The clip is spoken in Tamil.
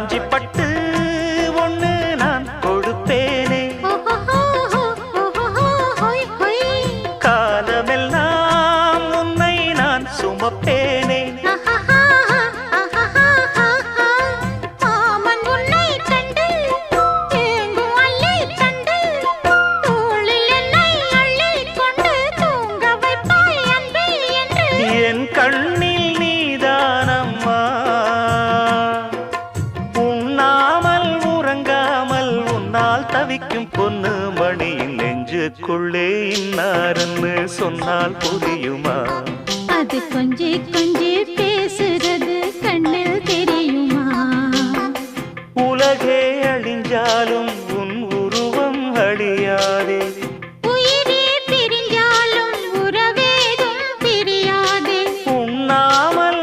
காஞ்சி பட்டு ஒண்ணு நான் கொடுப்பேனே, காலமெல்லாம் உன்னை நான் சுமப்பேனே. என் கண்ணில் நீதானம்மா, உண்ணாமல் உறங்காமல் உன்னால் தவிக்கும் பொண்ணு மணியின் நெஞ்சுக்குள்ளே இன்னாருன்னு சொன்னால் புரியுமா? அது கொஞ்சி கொஞ்சி